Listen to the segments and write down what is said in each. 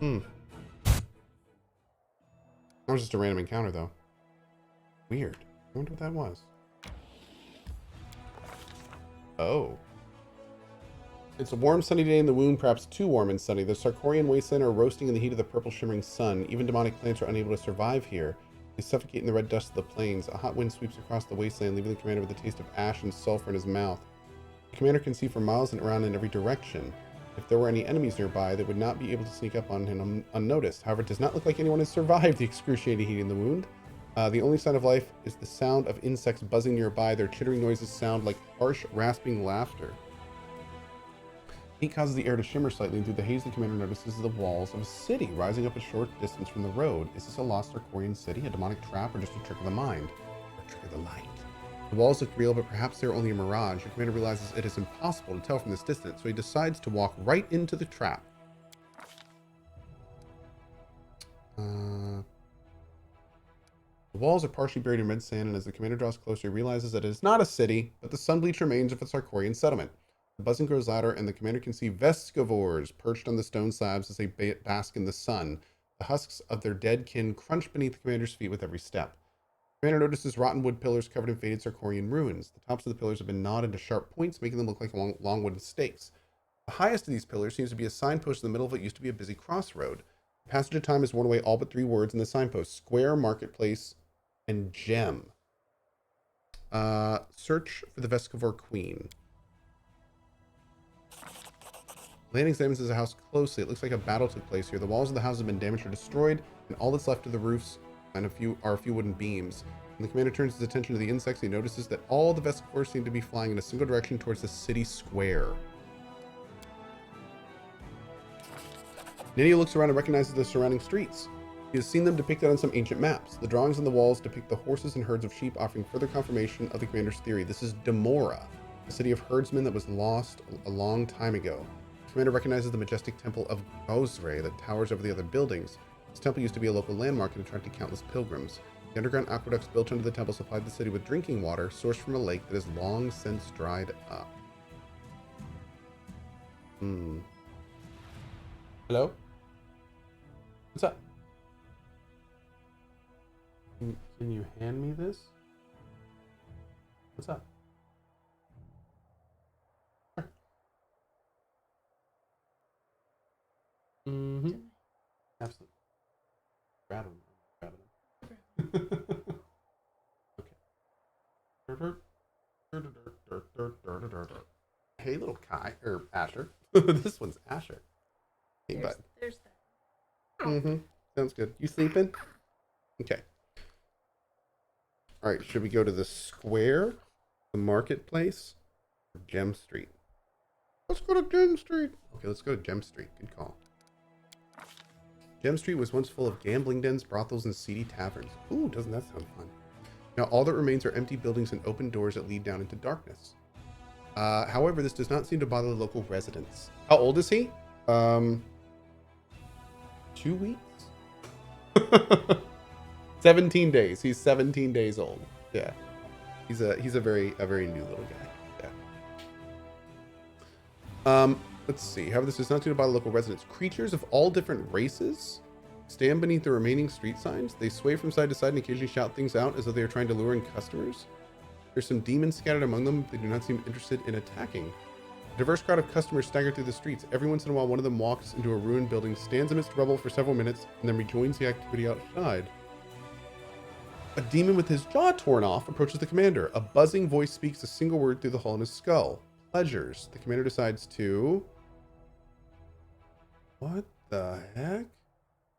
Hmm. That was just a random encounter, though. Weird. I wonder what that was. Oh. It's a warm, sunny day in the wound, perhaps too warm and sunny. The Sarkorian wasteland are roasting in the heat of the purple, shimmering sun. Even demonic plants are unable to survive here. They suffocate in the red dust of the plains. A hot wind sweeps across the wasteland, leaving the commander with a taste of ash and sulfur in his mouth. The commander can see for miles and around in every direction. If there were any enemies nearby, they would not be able to sneak up on him unnoticed. However, it does not look like anyone has survived the excruciating heat in the wound. The only sign of life is the sound of insects buzzing nearby. Their chittering noises sound like harsh, rasping laughter. Heat causes the air to shimmer slightly, and through the haze, the commander notices the walls of a city rising up a short distance from the road. Is this a lost Sarkorian city, a demonic trap, or just a trick of the mind? Or a trick of the light? The walls look real, but perhaps they're only a mirage. The commander realizes it is impossible to tell from this distance, so he decides to walk right into the trap. The walls are partially buried in red sand, and as the commander draws closer, he realizes that it is not a city, but the sun-bleached remains of a Sarkorian settlement. The buzzing grows louder, and the commander can see Vescivores perched on the stone slabs as they bask in the sun. The husks of their dead kin crunch beneath the commander's feet with every step. The commander notices rotten wood pillars covered in faded Sarkorian ruins. The tops of the pillars have been gnawed into sharp points, making them look like long wooden stakes. The highest of these pillars seems to be a signpost in the middle of what used to be a busy crossroad. The passage of time has worn away all but 3 words in the signpost: square, marketplace, and gem. Search for the Vescivore Queen. Land examines the house closely. It looks like a battle took place here. The walls of the house have been damaged or destroyed, and all that's left of the roofs and a few wooden beams. When the commander turns his attention to the insects, he notices that all the Vescivores seem to be flying in a single direction towards the city square. Nydia looks around and recognizes the surrounding streets. He has seen them depicted on some ancient maps. The drawings on the walls depict the horses and herds of sheep, offering further confirmation of the commander's theory. This is Domora, a city of herdsmen that was lost a long time ago. The commander recognizes the majestic temple of Gozre that towers over the other buildings. This temple used to be a local landmark and attracted countless pilgrims. The underground aqueducts built under the temple supplied the city with drinking water sourced from a lake that has long since dried up. Hello? What's up? Can you hand me this? What's up? Sure. Mm-hmm. Absolutely. Grab him. Okay. Hey, little Kai, or Asher. This one's Asher. Hey, bud. There's that. Mm-hmm. Sounds good. You sleeping? Okay. All right. Should we go to the square, the marketplace, or Gem Street? Let's go to Gem Street. Okay, let's go to Gem Street. Good call. Gem Street was once full of gambling dens, brothels, and seedy taverns. Ooh, doesn't that sound fun? Now all that remains are empty buildings and open doors that lead down into darkness. However, this does not seem to bother the local residents. How old is he? 2 weeks? 17 days. He's 17 days old. Yeah. He's a very new little guy. Yeah. Let's see. However, this does not seem to bother local residents. Creatures of all different races stand beneath the remaining street signs. They sway from side to side and occasionally shout things out as though they are trying to lure in customers. There's some demons scattered among them. They do not seem interested in attacking. A diverse crowd of customers stagger through the streets. Every once in a while, one of them walks into a ruined building, stands amidst rubble for several minutes, and then rejoins the activity outside. A demon with his jaw torn off approaches the commander. A buzzing voice speaks a single word through the hole in his skull. Pleasures. The commander decides to... What the heck?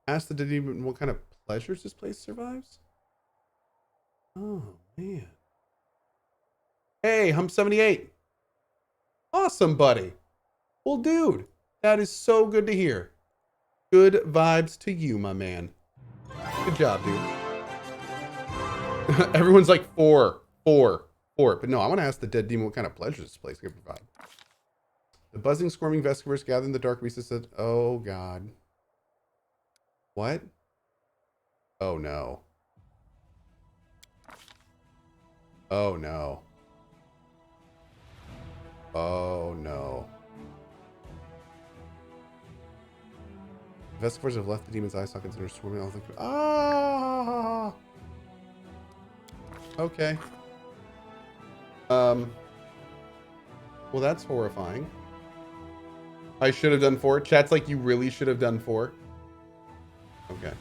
Ask the demon what kind of pleasures this place survives? Oh, man. Hey, Hump 78. Awesome, buddy. Well, dude, that is so good to hear. Good vibes to you, my man. Good job, dude. Everyone's like, four. But no, I want to ask the dead demon what kind of pleasures this place can provide. The buzzing, squirming Vescivores gather in the dark recesses. Oh, God. What? Oh, no. Oh, no. Oh, no. Vescivores have left the demon's eye sockets and are swarming all the... Ah! Okay. Well, that's horrifying. I should have done 4. Chat's like, you really should have done 4. Okay.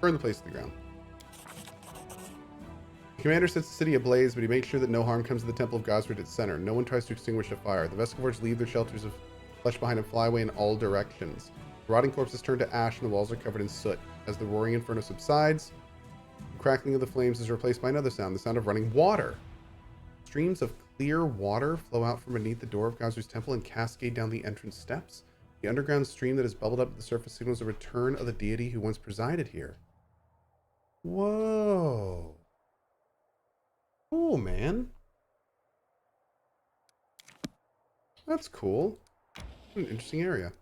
Burn the place to the ground. The commander sets the city ablaze, but he makes sure that no harm comes to the Temple of Gosford at its center. No one tries to extinguish the fire. The Vescivores leave their shelters of flesh behind and fly away in all directions. The rotting corpses turn to ash and the walls are covered in soot. As the roaring inferno subsides, the crackling of the flames is replaced by another sound, the sound of running water. Streams of clear water flow out from beneath the door of Gosford's temple and cascade down the entrance steps. The underground stream that has bubbled up to the surface signals the return of the deity who once presided here. Whoa. Cool, man. That's cool. What an interesting area.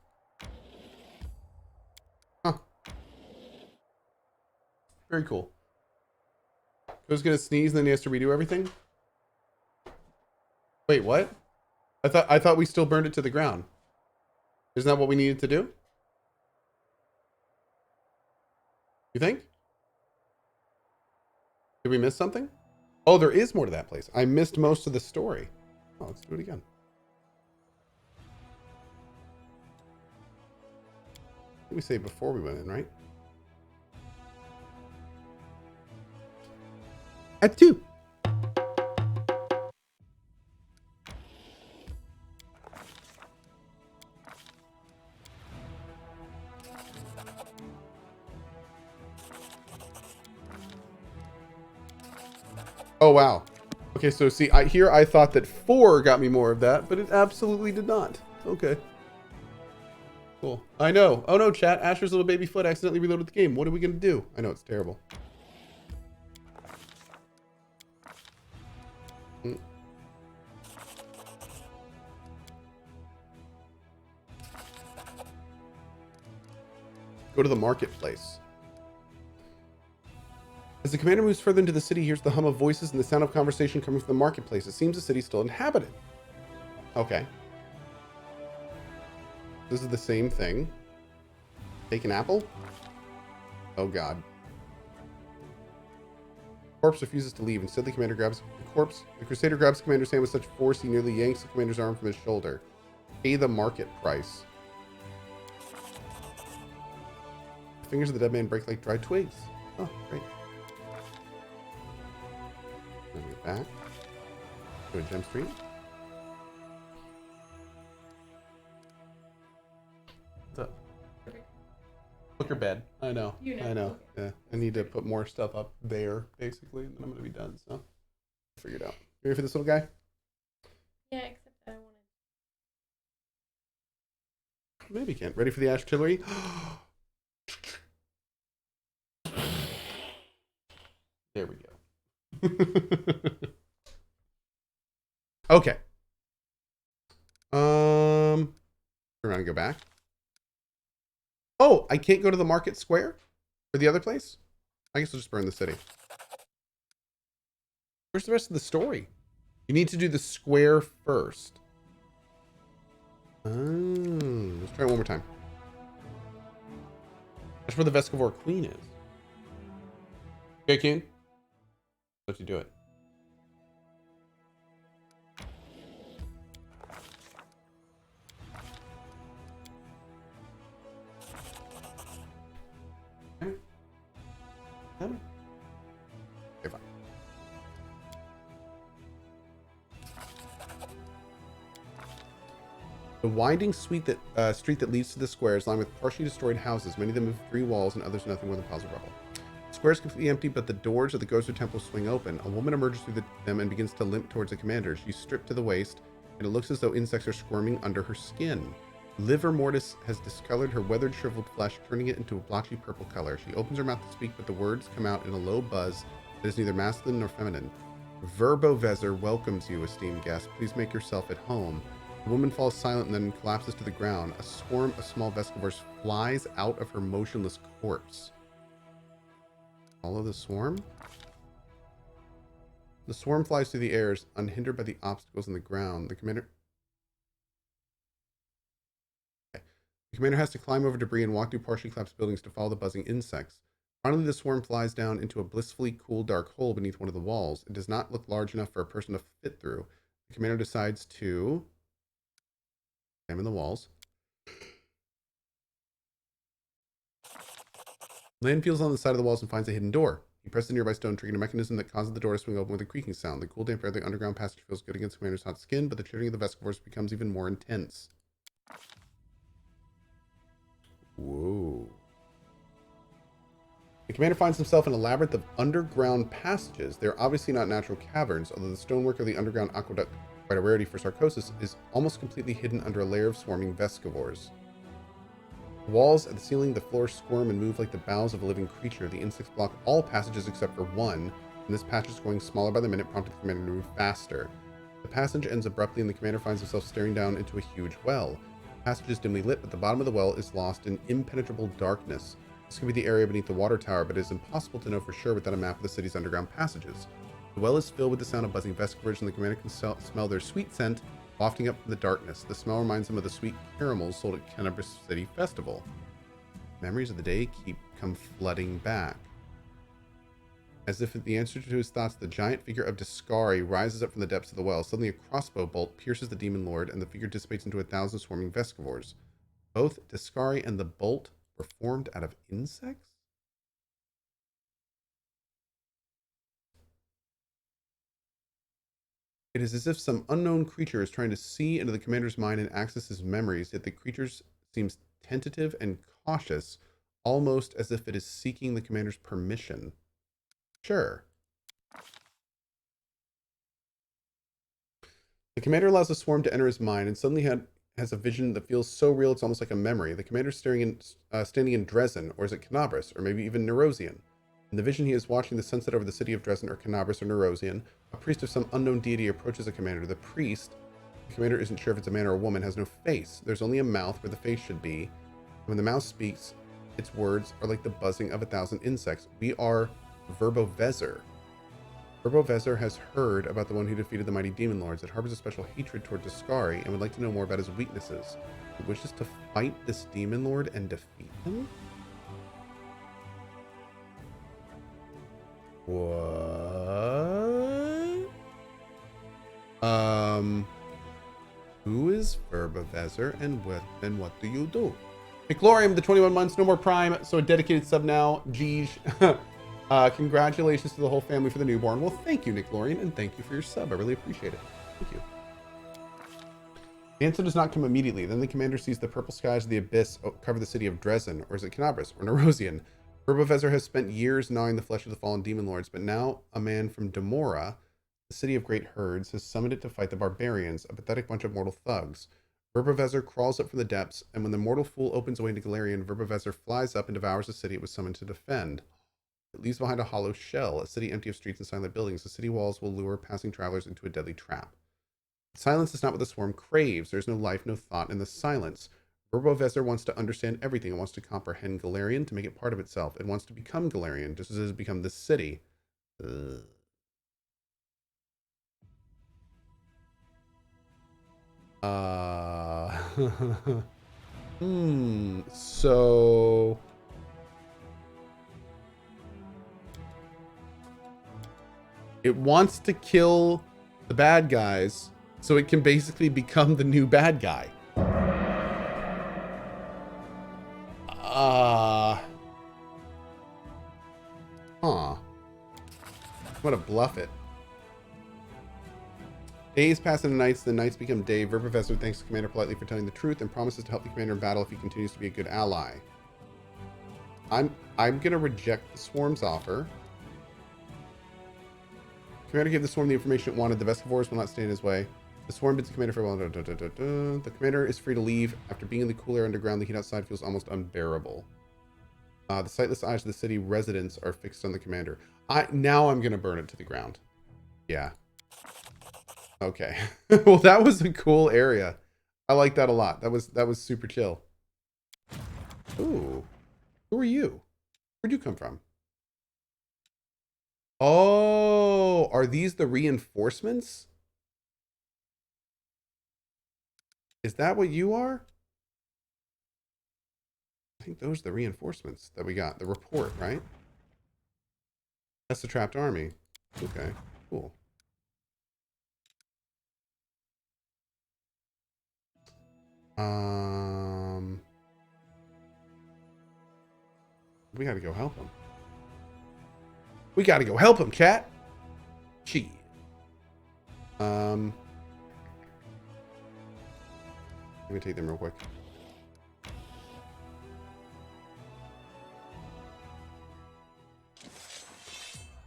Huh. Very cool. Cohh's gonna sneeze and then he has to redo everything? Wait, what? I thought we still burned it to the ground. Isn't that what we needed to do? You think? Did we miss something? Oh, there is more to that place. I missed most of the story. Oh, let's do it again. What did we say before we went in, right? At 2. Oh, wow. Okay, so see, I thought that 4 got me more of that, but it absolutely did not. Okay. Cool. I know. Oh no, chat. Asher's little baby foot accidentally reloaded the game. What are we going to do? I know, it's terrible. Go to the marketplace. As the commander moves further into the city, he hears the hum of voices and the sound of conversation coming from the marketplace. It seems the city's still inhabited. Okay. This is the same thing. Take an apple? Oh god. The corpse refuses to leave. Instead, the commander grabs the corpse. The crusader grabs the commander's hand with such force he nearly yanks the commander's arm from his shoulder. Pay the market price. The fingers of the dead man break like dried twigs. Oh, great. Get back to a gem street. What's up? Book your bed. I know. I know. Yeah. I need to put more stuff up there, basically, and then I'm gonna be done. So, figure it out. You ready for this little guy? Yeah, except I wanted. Maybe you can't. Ready for the artillery? There we go. Okay. Turn around and go back. Oh, I can't go to the market square for the other place? I guess I'll just burn the city. Where's the rest of the story? You need to do the square first. Oh, let's try it one more time. That's where the Vescivore Queen is. Okay, King? Let you do it. Okay, fine. The winding street that leads to the square is lined with partially destroyed houses. Many of them have 3 walls and others nothing more than piles of rubble. The square is completely empty, but the doors of the Ghost Temple swing open. A woman emerges through them and begins to limp towards the commander. She's stripped to the waist, and it looks as though insects are squirming under her skin. Liver mortis has discolored her weathered, shriveled flesh, turning it into a blotchy purple color. She opens her mouth to speak, but the words come out in a low buzz that is neither masculine nor feminine. Verbovezer welcomes you, esteemed guest. Please make yourself at home. The woman falls silent and then collapses to the ground. A swarm of small Vescivores flies out of her motionless corpse. Follow the swarm? The swarm flies through the airs, unhindered by the obstacles in the ground. The commander... The commander has to climb over debris and walk through partially collapsed buildings to follow the buzzing insects. Finally, the swarm flies down into a blissfully cool dark hole beneath one of the walls. It does not look large enough for a person to fit through. The commander decides to examine the walls. Land feels on the side of the walls and finds a hidden door. He presses a nearby stone, triggering a mechanism that causes the door to swing open with a creaking sound. The cool, damp air of the underground passage feels good against the commander's hot skin, but the chittering of the vescivores becomes even more intense. Whoa. The commander finds himself in a labyrinth of underground passages. They are obviously not natural caverns, although the stonework of the underground aqueduct, quite a rarity for Sarcosis, is almost completely hidden under a layer of swarming vescivores. The walls, at the ceiling, the floor squirm and move like the bowels of a living creature. The insects block all passages except for one, and this passage is growing smaller by the minute, prompting the commander to move faster. The passage ends abruptly, and the commander finds himself staring down into a huge well. The passage is dimly lit, but the bottom of the well is lost in impenetrable darkness. This could be the area beneath the water tower, but it is impossible to know for sure without a map of the city's underground passages. The well is filled with the sound of buzzing vescivores, and the commander can smell their sweet scent wafting up from the darkness. The smell reminds him of the sweet caramels sold at Cannabis City Festival. Memories of the day come flooding back. As if the answer to his thoughts, the giant figure of Discari rises up from the depths of the well. Suddenly a crossbow bolt pierces the demon lord, and the figure dissipates into 1,000 swarming vescivores. Both Discari and the bolt were formed out of insects? It is as if some unknown creature is trying to see into the commander's mind and access his memories, yet the creature seems tentative and cautious, almost as if it is seeking the commander's permission. Sure. The commander allows the swarm to enter his mind and suddenly has a vision that feels so real it's almost like a memory. The commander is standing in Dresden, or is it Canabris, or maybe even Nerosian. In the vision, he is watching the sunset over the city of Dresden, or Canabris, or Nerosian. A priest of some unknown deity approaches the commander. The commander isn't sure if it's a man or a woman, has no face. There's only a mouth where the face should be. When the mouth speaks, its words are like the buzzing of 1,000 insects. We are Verbovezer. Verbovezer has heard about the one who defeated the mighty demon lords. It harbors a special hatred toward Discari and would like to know more about his weaknesses. It wishes to fight this demon lord and defeat him? What? Who is Verbovezer and what do you do? McLorium, the 21 months, no more Prime, so a dedicated sub now. Jeez. Congratulations to the whole family for the newborn. Well, thank you, Nick Lorian, and thank you for your sub. I really appreciate it. Thank you. The answer does not come immediately. Then the commander sees the purple skies of the abyss cover the city of Dresden, or is it Canabris, or Nerosian? Verbovezer has spent years gnawing the flesh of the fallen demon lords, but now a man from Domora, the city of great herds, has summoned it to fight the barbarians, a pathetic bunch of mortal thugs. Verbovezer crawls up from the depths, and when the mortal fool opens away into Galarian, Verbovezer flies up and devours the city it was summoned to defend. It leaves behind a hollow shell, a city empty of streets and silent buildings. The city walls will lure passing travelers into a deadly trap. Silence is not what the swarm craves. There is no life, no thought in the silence. Verbovezer wants to understand everything. It wants to comprehend Galarian to make it part of itself. It wants to become Galarian, just as it has become this city. Ugh. So it wants to kill the bad guys so it can basically become the new bad guy. I'm gonna bluff it. Days pass into nights, the nights become day. Verbovezer thanks the commander politely for telling the truth and promises to help the commander in battle if he continues to be a good ally. I'm gonna reject the swarm's offer. The commander gave the swarm the information it wanted. The vescivores will not stand in his way. The swarm bids the commander farewell. The commander is free to leave. After being in the cool air underground, the heat outside feels almost unbearable. The sightless eyes of the city residents are fixed on the commander. Now I'm gonna burn it to the ground. Yeah. Okay. Well, that was a cool area. I like that a lot. That was super chill. Ooh. Who are you? Where'd you come from? Oh, are these the reinforcements? Is that what you are? think those are the reinforcements that we got. The report, right? That's the trapped army. Okay, cool. We gotta go help him. We gotta go help him, cat. Gee. Let me take them real quick.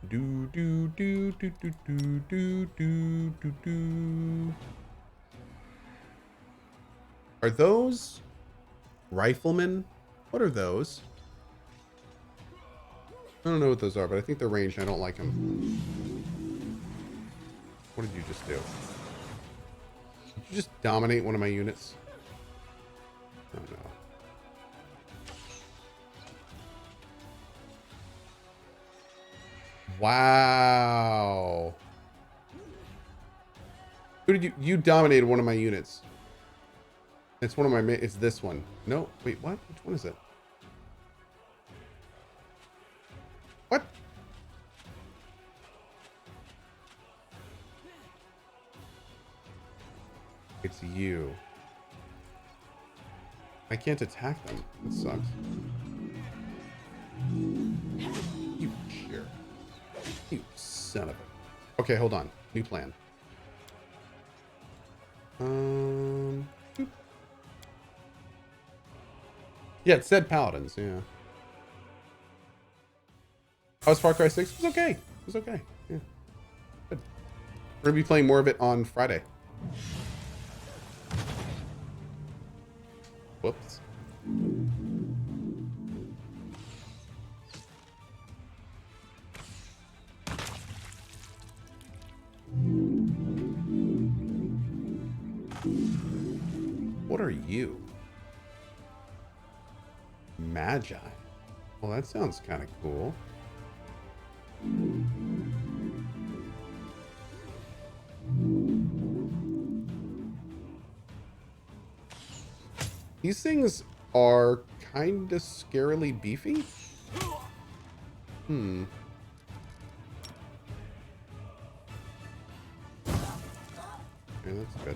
Do do do do do do do do do do. Are those riflemen? What are those? I don't know what those are, but I think they're ranged. I don't like them. What did you just do? Did you just dominate one of my units? Oh no. Wow. Who did you dominated one of my units? It's one of my it's this one. No, wait, what? Which one is it? What? It's you. I can't attack them. It sucks. You jerk. You son of a... Okay, hold on. New plan. Yeah, it said paladins, yeah. How was Far Cry 6? It was okay. It was okay. Yeah. Good. We're gonna be playing more of it on Friday. Whoops. What are you? Magi. Well, that sounds kind of cool. These things are kind of scarily beefy. Hmm. Okay, that's good.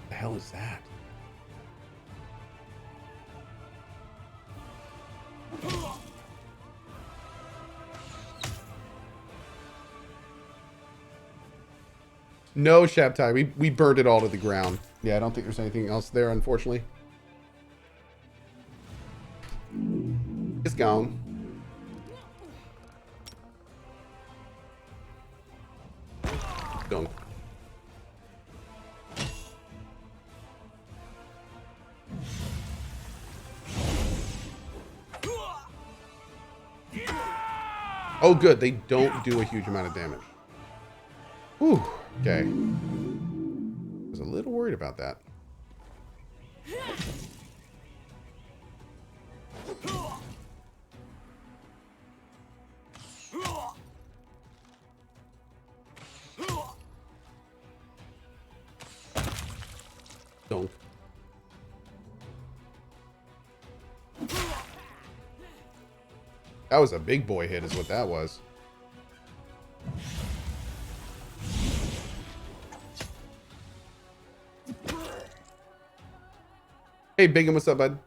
What the hell is that? No, Shabtai. We burned it all to the ground. Yeah, I don't think there's anything else there, unfortunately. It's gone. Dunk. Oh, good. They don't do a huge amount of damage. Whew. Okay. I was a little worried about that. Don't. That was a big boy hit is what that was. Hey, Bigham, what's up, bud?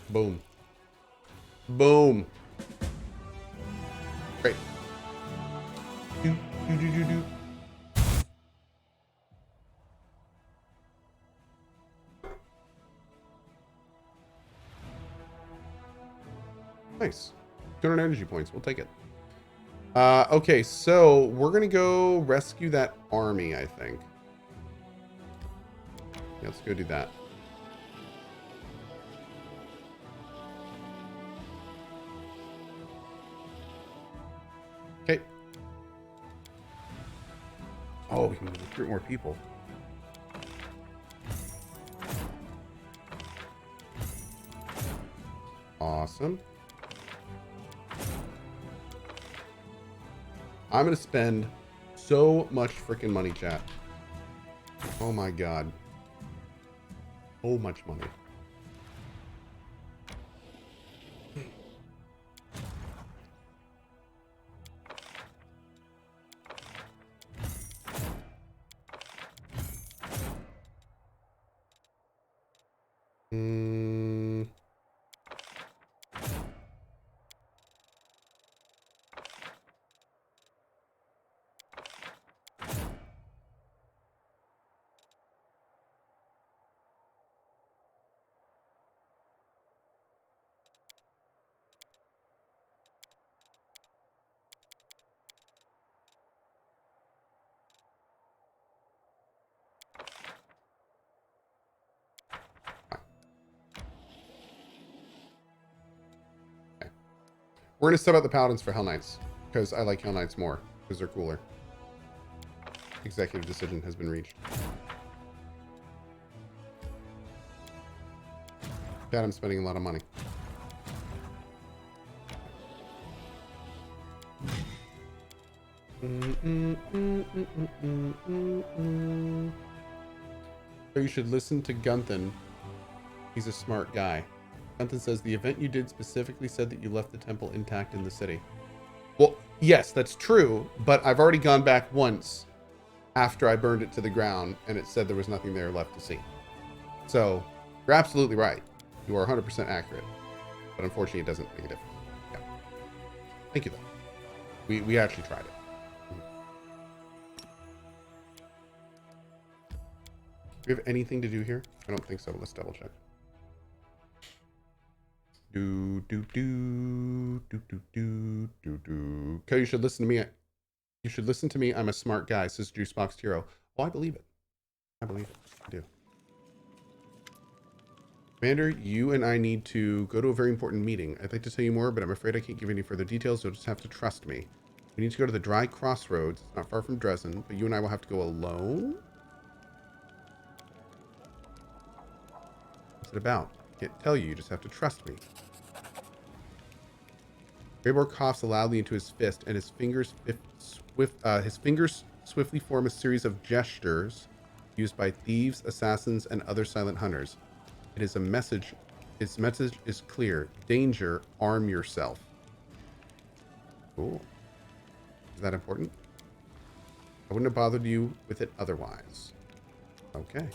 Boom. Boom. Great. Do, do, do, do, do. Nice. 200 energy points. We'll take it. Okay, so we're going to go rescue that army, I think. Yeah, let's go do that. Okay. Oh, we can recruit more people. Awesome. I'm going to spend so much freaking money, chat. Oh my god. So much money. Hmm. We're going to sub out the Paladins for Hell Knights, because I like Hell Knights more, because they're cooler. Executive decision has been reached. God, I'm spending a lot of money. So you should listen to Gunthin. He's a smart guy. Gunthin says, the event you did specifically said that you left the temple intact in the city. Well, yes, that's true, but I've already gone back once after I burned it to the ground, and it said there was nothing there left to see. So, you're absolutely right. You are 100% accurate. But unfortunately, it doesn't make a difference. Yeah. Thank you, though. We actually tried it. Do we have anything to do here? I don't think so. Let's double check. Okay, you should listen to me. You should listen to me. I'm a smart guy, says Juicebox Hero. Well, I believe it. I believe it. I do. Commander, you and I need to go to a very important meeting. I'd like to tell you more, but I'm afraid I can't give any further details. You'll just have to trust me. We need to go to the Dry Crossroads. It's not far from Dresden, but you and I will have to go alone? What's it about? I can't tell you. You just have to trust me. Graybor coughs loudly into his fist, and his fingers swiftly form a series of gestures used by thieves, assassins, and other silent hunters. It is a message. Its message is clear. Danger, arm yourself. Cool. Is that important? I wouldn't have bothered you with it otherwise. Okay.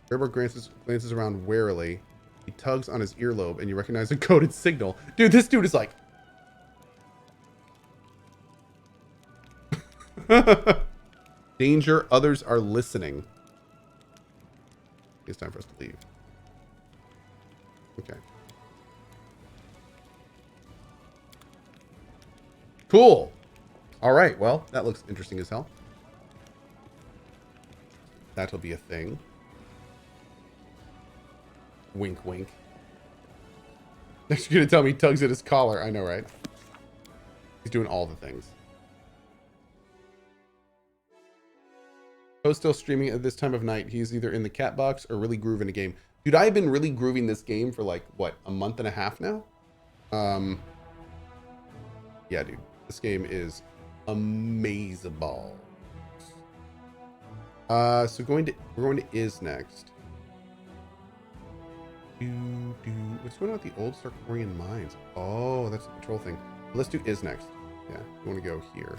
Graybor glances around warily. He tugs on his earlobe, and you recognize a coded signal. Dude, this dude is like... Danger, others are listening. It's time for us to leave. Okay. Cool. All right, well, that looks interesting as hell. That'll be a thing. Wink, wink. Next, you're gonna tell me he tugs at his collar. I know, right? He's doing all the things. Cohh's still streaming at this time of night. He's either in the cat box or really grooving a game. Dude, I've been really grooving this game for like, what, a month and a half now? Yeah, dude. This game is amazable. So we're going to Is next. What's going on with the old Sarkorian mines? Oh, that's the patrol thing. Let's do Is next. Yeah, we want to go here.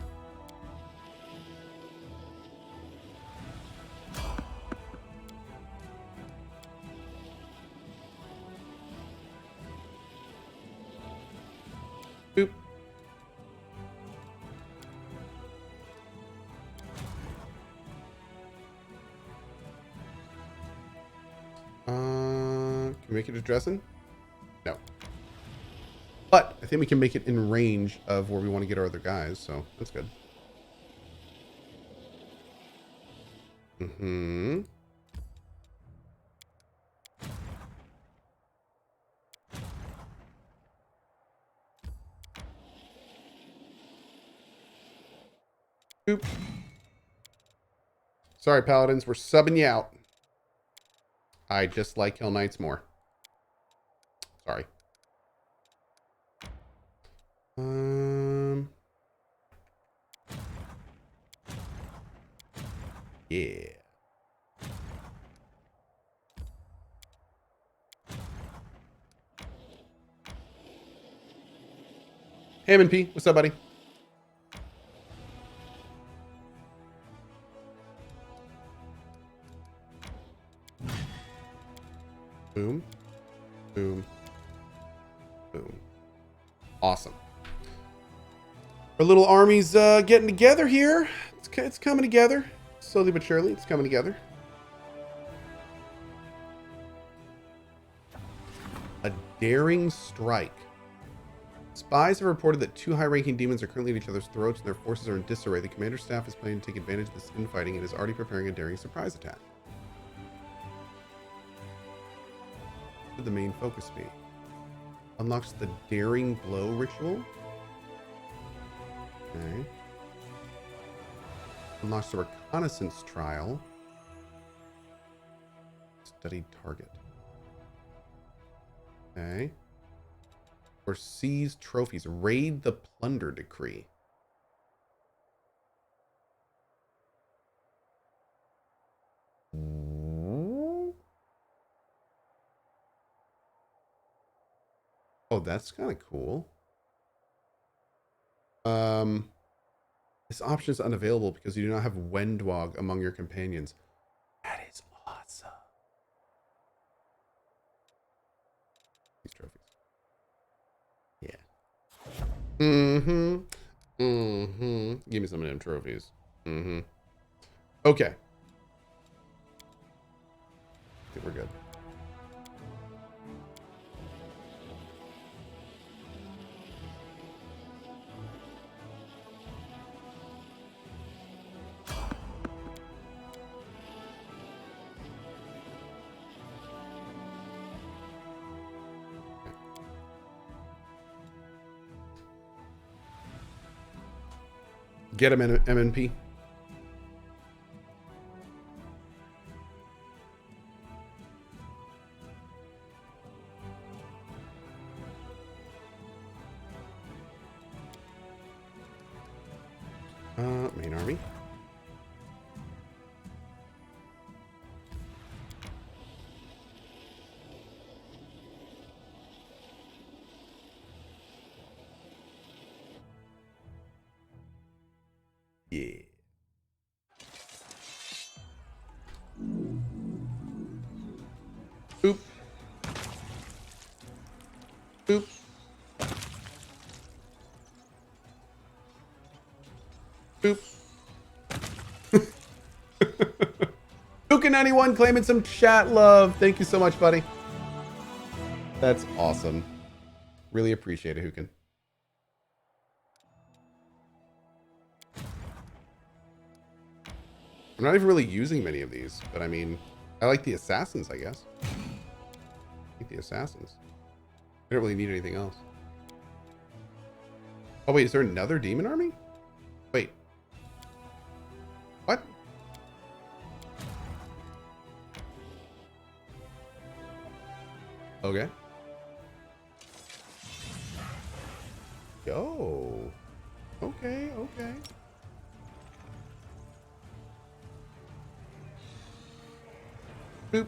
Boop. Can we make it to Dresden? No. But I think we can make it in range of where we want to get our other guys, so that's good. Mm-hmm. Boop. Sorry, Paladins. We're subbing you out. I just like Hell Knights more. Sorry. Yeah. Hammond P, what's up, buddy? Boom. Boom. Boom. Awesome. Our little army's getting together here. It's coming together. Slowly but surely, it's coming together. A daring strike. Spies have reported that two high-ranking demons are currently at each other's throats and their forces are in disarray. The commander's staff is planning to take advantage of this infighting and is already preparing a daring surprise attack. What would the main focus be? Unlocks the daring blow ritual. Okay. Unlocks the reconnaissance trial. Studied target. Okay. Or seize trophies. Raid the plunder decree. Oh, that's kind of cool. This option is unavailable because you do not have Wendwog among your companions. That is awesome. These trophies. Yeah. Mm-hmm. Mm-hmm. Give me some of them trophies. Mm-hmm. Okay. I think we're good. Get him, MNP. Main army. Yeah. Boop. Boop. Boop. Huka91 claiming some chat love. Thank you so much, buddy. That's awesome. Really appreciate it, Hukin. I'm not even really using many of these, but I mean, I like the assassins, I guess. I like the assassins. I don't really need anything else. Oh, wait, is there another demon army? Wait. What? Okay. Yo. Okay, okay. Boop.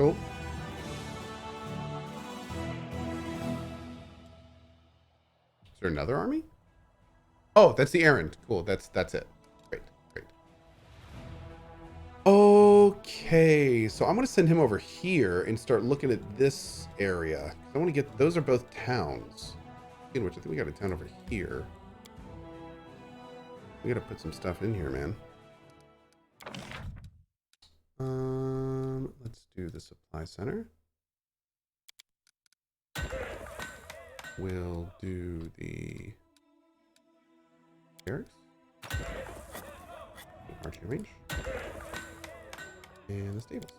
Oh. Is there another army? Oh, that's the errand. Cool. That's it. Great. Great. Okay, so I'm gonna send him over here and start looking at this area. I want to get those are both towns. In which I think we got a town over here. We gotta put some stuff in here, man. Let's do the supply center. We'll do the barracks. archery range. And the stables.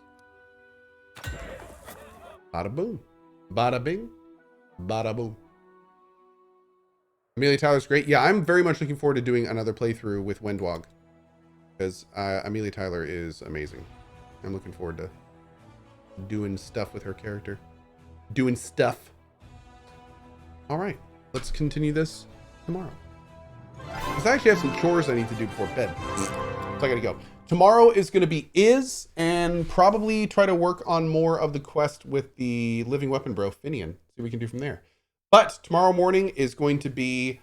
Bada boom. Bada bing. Bada boom. Amelia Tyler's great. Yeah, I'm very much looking forward to doing another playthrough with Wendwog. Because Amelia Tyler is amazing. I'm looking forward to doing stuff with her character. Doing stuff. All right. Let's continue this tomorrow. Because I actually have some chores I need to do before bed. So I gotta go. Tomorrow is going to be and probably try to work on more of the quest with the living weapon bro, Finian. See what we can do from there. But tomorrow morning is going to be,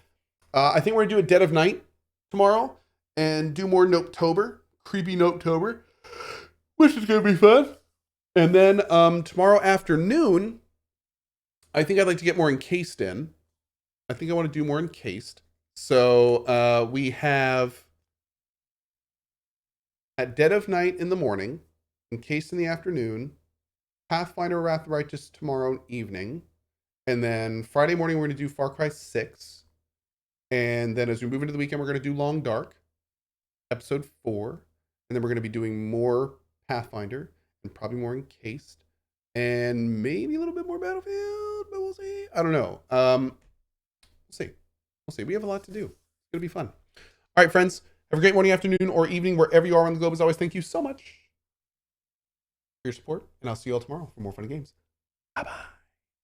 I think we're going to do a Dead of Night tomorrow and do more Nopetober, creepy Nopetober, which is going to be fun. And then tomorrow afternoon, I think I'd like to get more encased in. I think I want to do more encased. So we have at Dead of Night in the morning, encased in the afternoon, Pathfinder Wrath of the Righteous tomorrow evening, and then Friday morning we're going to do Far Cry 6. And then as we move into the weekend, we're going to do Long Dark, episode 4. And then we're going to be doing more Pathfinder and probably more encased. And maybe a little bit more Battlefield, but we'll see. I don't know. We'll see. We'll see. We have a lot to do. It's going to be fun. All right, friends. Have a great morning, afternoon, or evening, wherever you are on the globe. As always, thank you so much for your support. And I'll see you all tomorrow for more fun and games. Bye-bye.